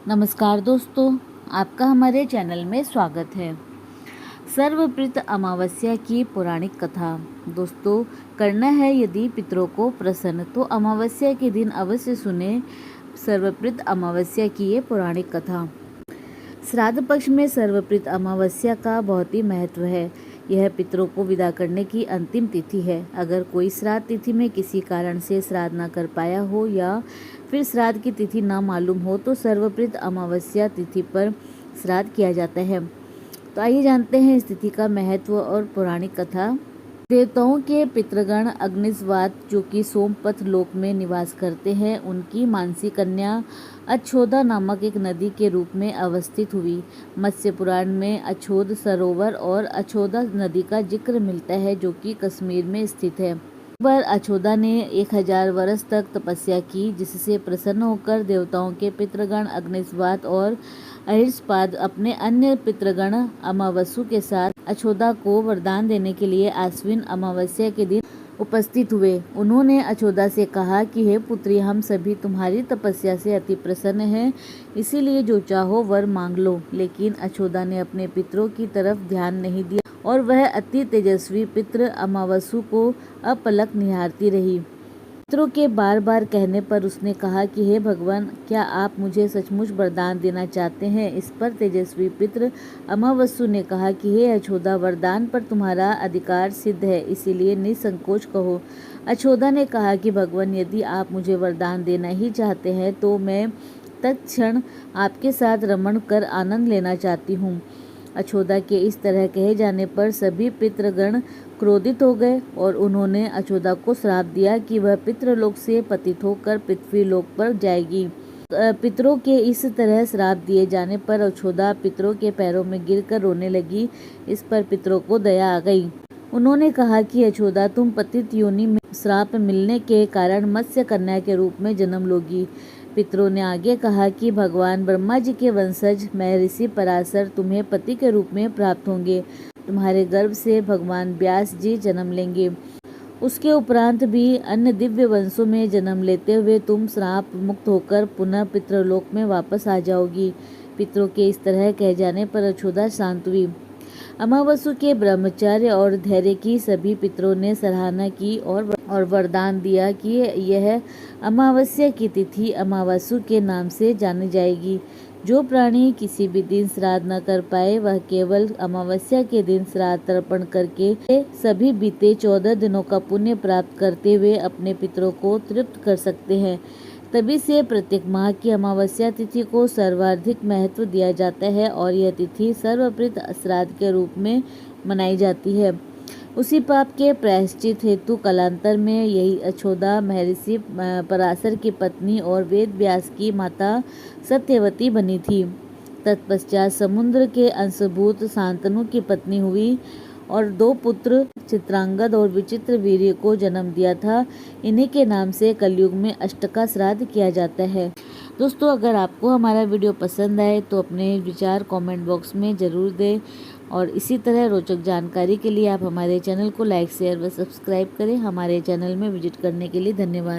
नमस्कार दोस्तों, आपका हमारे चैनल में स्वागत है। सर्वपितृ अमावस्या की पौराणिक कथा। दोस्तों, करना है यदि पितरों को प्रसन्न तो अमावस्या के दिन अवश्य सुने सर्वपितृ अमावस्या की ये पौराणिक कथा। श्राद्ध पक्ष में सर्वपितृ अमावस्या का बहुत ही महत्व है। यह पितरों को विदा करने की अंतिम तिथि है। अगर कोई श्राद्ध तिथि में किसी कारण से श्राद्ध न कर पाया हो या फिर श्राद्ध की तिथि न मालूम हो तो सर्वपितृ अमावस्या तिथि पर श्राद्ध किया जाता है। तो आइए जानते हैं इस तिथि का महत्व और पौराणिक कथा। देवताओं के पितृगण अग्निस्वात जो कि सोमपथ लोक में निवास करते हैं, उनकी मानसी कन्या अछोदा नामक एक नदी के रूप में अवस्थित हुई। मत्स्य पुराण में अछोद सरोवर और अछोदा नदी का जिक्र मिलता है जो कि कश्मीर में स्थित है। पर अछोदा ने 1000 वर्ष तक तपस्या की, जिससे प्रसन्न होकर देवताओं के पितृगण अग्निस्वात और अहिर्सपाद अपने अन्य पितृगण अमावस्यु के साथ अछोदा को वरदान देने के लिए आश्विन अमावस्या के दिन उपस्थित हुए। उन्होंने अछोदा से कहा कि हे पुत्री, हम सभी तुम्हारी तपस्या से अति प्रसन्न हैं, इसीलिए जो चाहो वर मांग लो। लेकिन अछोदा ने अपने पितरों की तरफ ध्यान नहीं दिया और वह अति तेजस्वी पितृ अमावस्यु को अपलक निहारती रही। पितरों के बार बार कहने पर उसने कहा कि हे भगवान, क्या आप मुझे सचमुच वरदान देना चाहते हैं? इस पर तेजस्वी पितृ अमावस्यु ने कहा कि हे अछोदा, वरदान पर तुम्हारा अधिकार सिद्ध है, इसीलिए निसंकोच कहो। अछोदा ने कहा कि भगवान, यदि आप मुझे वरदान देना ही चाहते हैं तो मैं तत्क्षण आपके साथ रमण कर आनंद लेना चाहती हूँ। अछोदा के इस तरह कहे जाने पर सभी पितृगण क्रोधित हो गए और उन्होंने अछोदा को श्राप दिया कि वह पितृलोक से पतित होकर पृथ्वीलोक पर जाएगी। पितरों के इस तरह श्राप दिए जाने पर अछोदा पितरों के पैरों में गिरकर रोने लगी। इस पर पितरों को दया आ गई। उन्होंने कहा कि अछोदा, तुम पतित योनि में श्राप मिलने के कारण मत्स्य कन्या के रूप में जन्म लोगी। पितरों ने आगे कहा कि भगवान ब्रह्मा जी के वंशज महर्षि पराशर तुम्हें पति के रूप में प्राप्त होंगे। तुम्हारे गर्भ से भगवान व्यास जी जन्म लेंगे। उसके उपरांत भी अन्य दिव्य वंशों में जन्म लेते हुए तुम श्राप मुक्त होकर पुनः पितृलोक में वापस आ जाओगी। पितरों के इस तरह कह जाने पर अछोदा शांत हुई। अमावस्यु के ब्रह्मचर्य और धैर्य की सभी पितरों ने सराहना की और वरदान दिया कि यह अमावस्या की तिथि अमावस्यु के नाम से जानी जाएगी। जो प्राणी किसी भी दिन श्राद्ध न कर पाए वह केवल अमावस्या के दिन श्राद्ध तर्पण करके सभी बीते 14 दिनों का पुण्य प्राप्त करते हुए अपने पितरों को तृप्त कर सकते हैं। तभी से प्रत्येक माह की अमावस्या तिथि को सर्वाधिक महत्व दिया जाता है और यह तिथि सर्वपितृ श्राद्ध के रूप में मनाई जाती है। उसी पाप के प्रायश्चित हेतु कालांतर में यही अछोदा महर्षि पराशर की पत्नी और वेद व्यास की माता सत्यवती बनी थी। तत्पश्चात समुद्र के अंशभूत शांतनु की पत्नी हुई और 2 पुत्र चित्रांगद और विचित्र वीर्य को जन्म दिया था। इन्हीं के नाम से कलयुग में अष्टका श्राद्ध किया जाता है। दोस्तों, अगर आपको हमारा वीडियो पसंद आए तो अपने विचार कमेंट बॉक्स में ज़रूर दें और इसी तरह रोचक जानकारी के लिए आप हमारे चैनल को लाइक, शेयर व सब्सक्राइब करें। हमारे चैनल में विजिट करने के लिए धन्यवाद।